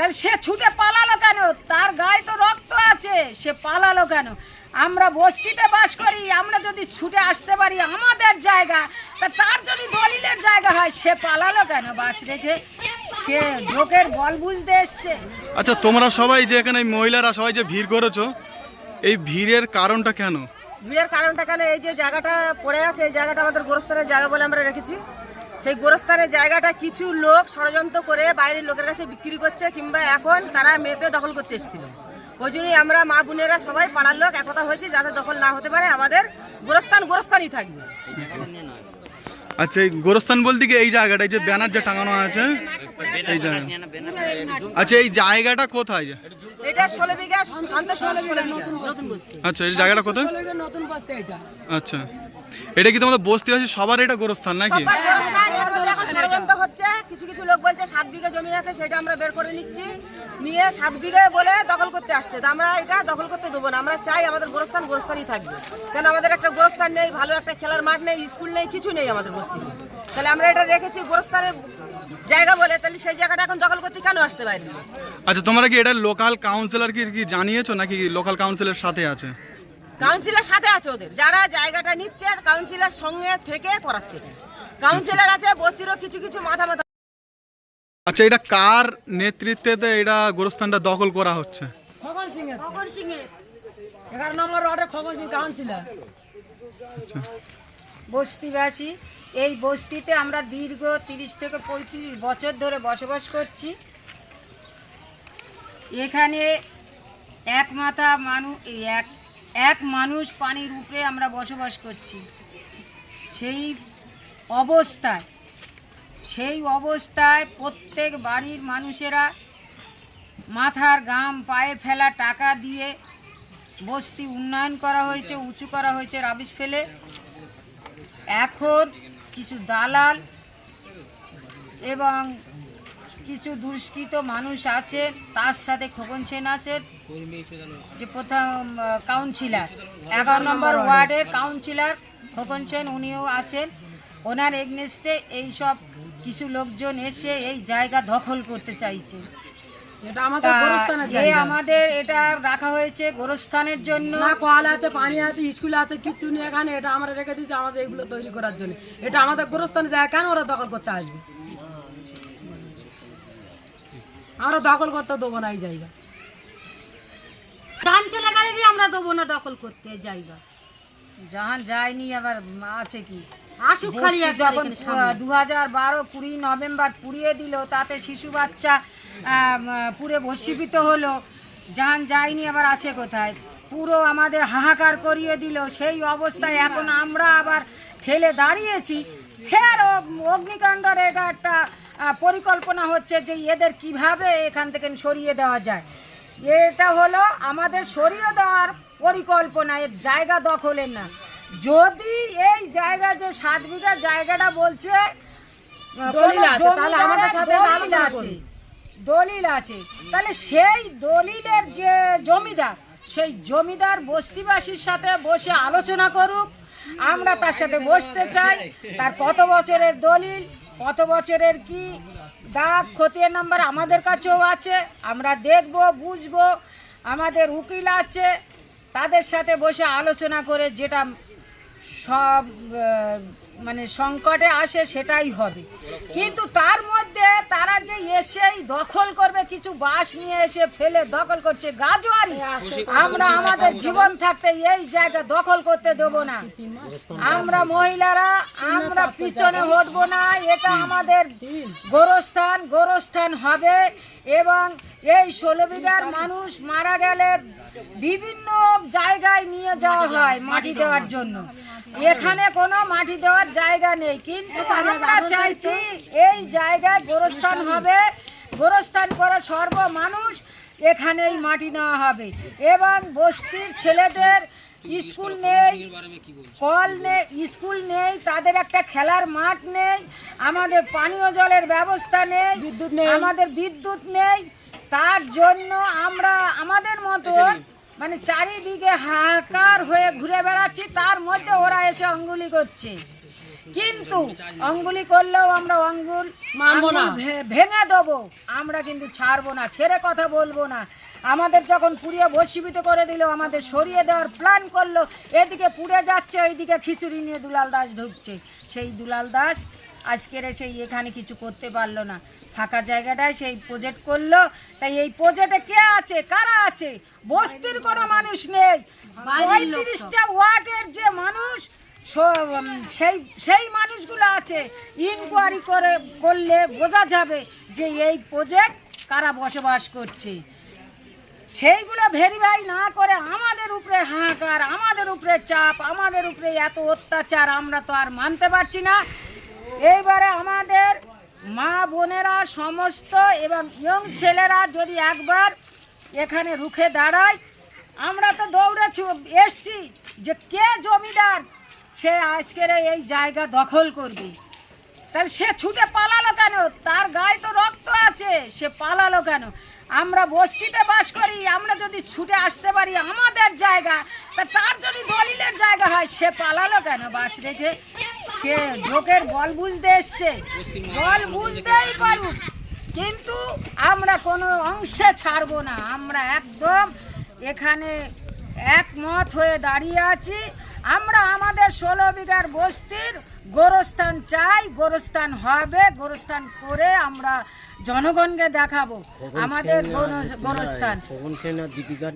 তাহলে সে ছুটে পালালো কেন? তার গায়ে তো রক্ত আছে, সে পালালো কেন? আমরা বস্তিতে বাস করি, আমরা যদি ছুটে আসতে পারি আমাদের জায়গা, তা তার যদি দলিলের জায়গা হয় সে পালালো কেন বাস রেখে? সে যোগের বল বুঝতে এসছে। আচ্ছা, তোমরা সবাই যে এখানে মহিলারা সবাই যে ভিড় করেছো, এই ভিড়ের কারণটা কেন? ভিড়ের কারণটা কেন, এই যে জায়গাটা পড়ে আছে, এই জায়গাটা আমাদের গোরস্থানের জায়গা বলে আমরা রেখেছি। সেই গোরস্থানের জায়গাটা কিছু লোক ষড়যন্ত্র করে বাইরের লোকের কাছে বিক্রি করছে, কিংবা এখন তারা মেপে দখল করতে এসেছিল। ওই জন্যই আমরা মা বোনেরা সবাই পাড়ার লোক একতা হয়েছি যাতে দখল না হতে পারে, আমাদের গোরস্থানই থাকবে। আচ্ছা, এই গোরস্থান বলতে কি এই জায়গাটা, এই যে ব্যানার যে টাঙানো আছে এই জায়গা? আচ্ছা, এই জায়গাটা কোথায়? এটা 16 বিঘা সন্তোষ নতুন বস্তি। আচ্ছা, এই জায়গাটা কোথায়? নতুন বস্তি এটা। আচ্ছা, এটা কি তোমাদের বস্তি আছে সবার, এটা গোরস্থান নাকি? সবার গোরস্থান। এর মধ্যে এখন ষড়যন্ত্র হচ্ছে, কিছু কিছু লোক বলছে 7 বিঘা জমি আছে, সেটা আমরা বের করে নিচ্ছি, নিয়ে 7 বিঘা বলে দখল করতে আসছে। তো আমরা এটা দখল করতে দেবো না, আমরা চাই আমাদের গোরস্থানই থাকবে। কেন আমাদের একটা গোরস্থান নেই, ভালো একটা খেলার মাঠ নেই, স্কুল নেই, কিছু নেই আমাদের বস্তিতে। তাহলে আমরা এটা রেখেছি গোরস্থানের জায়গা বলে, তাহলে সেই জায়গাটা এখন দখল করতে কেন আসছে বাইরে? আচ্ছা, তোমরা কি এটা লোকাল কাউন্সিলর কি জানিয়েছো নাকি লোকাল কাউন্সিলের সাথে আছে? কাউন্সিলর সাথে আছে, ওদের যারা জায়গাটা নিচ্ছে কাউন্সিলর সঙ্গে থেকে করাচ্ছে। কাউন্সিলর আছে, বস্তিরও কিছু কিছু মাথা। আচ্ছা, এটা কার নেতৃত্বে এটা গোরস্থানটা দখল করা হচ্ছে? খগন সিং এর 11 নম্বর ওয়ার্ডে খগন সিং কাউন্সিলর। আচ্ছা, বস্তিবাসী, এই বস্তিতে আমরা দীর্ঘ 30 থেকে 35 বছর ধরে বসবাস করছি। এখানে এক মানুষ পানির উপরে আমরা বসবাস করছি। সেই অবস্থায় প্রত্যেক বাড়ির মানুষেরা মাথার ঘাম পায়ে ফেলা টাকা দিয়ে বস্তি উন্নয়ন করা হয়েছে, উঁচু করা হয়েছে রাবিশ ফেলে। এখন কিছু দালাল এবং কিছু দুষ্কৃত মানুষ আছে, তার সাথে খোকন সেন আছে যে প্রথম কাউন্সিলর, 11 নম্বর ওয়ার্ডের কাউন্সিলর খোকন সেন, উনিও আছেন। ওনার এগনেস্টে এইসব কিছু লোকজন এসে এই জায়গা দখল করতে চাইছে। আমাদের এটা রাখা হয়েছে গোরস্থানের জন্য। কল আছে, পানি আছে, স্কুল আছে, কিছু নেই এখানে। এটা আমরা রেখে দিয়েছি আমাদের এগুলো তৈরি করার জন্য। এটা আমাদের গোরস্থানের জায়গা, কেন ওরা দখল করতে আসবে? আমরা দখল করতে দেবো না এই জায়গা। ধান চলে গেলে আমরা দেবো না দখল করতে জায়গা। জাহান যায়নি, আবার আছে কি আসুক খালি। যখন 2012-20 নভেম্বর পুড়িয়ে দিল, তাতে শিশু বাচ্চা পুরে ভস্মীভূত হলো। জাহান যায়নি, আবার আছে কোথায়? পুরো আমাদের হাহাকার করিয়ে দিল। সেই অবস্থায় এখন আমরা আবার ঠেলে দাঁড়িয়েছি। ফের অগ্নিকাণ্ডের এটা একটা পরিকল্পনা হচ্ছে যে এদের কিভাবে এখান থেকে সরিয়ে দেওয়া যায়। এটা হলো আমাদের সরিয়ে দেওয়ার পরিকল্পনা, এর জায়গা দখলের না। যদি এই জায়গা যে 7 বিঘা জায়গাটা বলছে দলিল আছে, তাহলে সেই দলিলের যে জমিদার, সেই জমিদার বস্তিবাসীর সাথে বসে আলোচনা করুক। আমরা তার সাথে বসতে চাই। তার কত বছরের দলিল, কত বছরের কি দাগ খতিয়ান নাম্বার আমাদের কাছেও আছে, আমরা দেখব, বুঝবো। আমাদের উকিল আছে, তাদের সাথে বসে আলোচনা করে যেটা সব মানে সংকটে আসে সেটাই হবে। কিন্তু তার মধ্যে তারা যে এসেই দখল করবে, কিছু বাস নিয়ে এসে ফেলে দখল করছে গাজোয়ারি। আমরা আমাদের জীবন থাকতে এই জায়গা দখল করতে দেবো না। আমরা মহিলারা আমরা পিছনে হটবো না। এটা আমাদের গোরস্থান হবে। এবং এই 16 বিঘার মানুষ মারা গেলে বিভিন্ন জায়গায় নিয়ে যাওয়া হয় মাটি দেওয়ার জন্য। এখানে কোনো মাটি দেওয়ার জায়গা নেই, কিন্তু আমরা চাইছি এই জায়গায় গোরস্থান হবে। গোরস্থান করে সর্ব মানুষ এখানেই মাটি নেওয়া হবে। এবং বস্তির ছেলেদের স্কুল নেই, কল নেই, স্কুল নেই, তাদের একটা খেলার মাঠ নেই, আমাদের পানীয় জলের ব্যবস্থা নেই, আমাদের বিদ্যুৎ নেই। তার জন্য আমরা আমাদের মতো মানে চারিদিকে হাহাকার হয়ে ঘুরে বেড়াচ্ছি। তার মধ্যে ওরা এসে অঙ্গুলি করছে। কিন্তু অঙ্গুলি করলেও আমরা আঙ্গুল ভেঙে দেবো, আমরা কিন্তু ছাড়বো না, ছেড়ে কথা বলবো না। আমাদের যখন পুড়িয়ে ভস্মীভূত করে দিল, আমাদের সরিয়ে দেওয়ার প্ল্যান করলো, এদিকে পুড়ে যাচ্ছে, এইদিকে খিচুড়ি নিয়ে দুলাল দাস ঢুকছে। সেই দুলাল দাস আজকের সেই এখানে কিছু করতে পারলো না, ফাঁকা জায়গাটায় সেই প্রজেক্ট করলো। তাই এই প্রজেক্টে কে আছে, কারা আছে? বস্তির কোনো মানুষ নেই। 35টা ওয়ার্ডের যে মানুষ, সেই মানুষগুলো আছে। ইনকোয়ারি করলে বোঝা যাবে যে এই প্রজেক্ট কারা বসবাস করছে। সেইগুলো ভেরিফাই না করে আমাদের উপরে হাহাকার, আমাদের উপরে চাপ, আমাদের উপরে এত অত্যাচার আমরা তো আর মানতে পারছি না। এইবারে আমাদের মা বোনেরা সমস্ত এবং ইয়ং ছেলেরা যদি একবার এখানে রুখে দাঁড়ায়, আমরা তো দৌড়ে এসছি যে কে জমিদার, সে আজকের এই জায়গা দখল করবে। তাহলে সে ছুটে পালালো কেন? তার গায়ে তো রক্ত আছে, সে পালালো কেন? আমরা বস্তিতে বাস করি, আমরা যদি ছুটে আসতে পারি আমাদের জায়গা, তা তার যদি দলিলের জায়গা হয়, সে পালালো কেন বাস রেখে? সে ঝোঁকের বল বুঝতে এসছে, বল বুঝতেই পারুক, কিন্তু আমরা কোনো অংশে ছাড়বো না। আমরা একদম এখানে একমত হয়ে দাঁড়িয়ে আছি। আমরা আমাদের 16 বিঘার বস্তির গোরস্থান চাই, গোরস্থান হবে, গোরস্থান করে আমরা জনগণকে দেখাবো আমাদের গোরস্থান।